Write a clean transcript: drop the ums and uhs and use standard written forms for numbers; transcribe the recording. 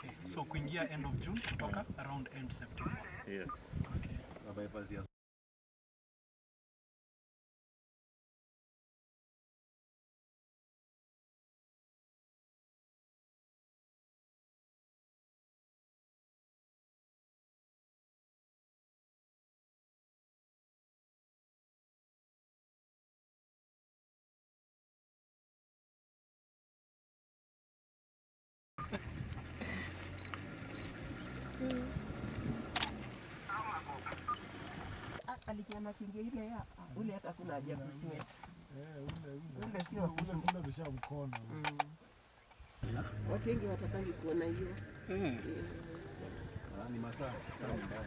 Okay. So kuingia end of June kutoka around end September. Yes. Okay. Alikiana kingia ile ya ule hata kuna haja kusia. Ule sio ule bishamkona. Watu wengi watakangi kuona hiyo. Ni masaa mbaya.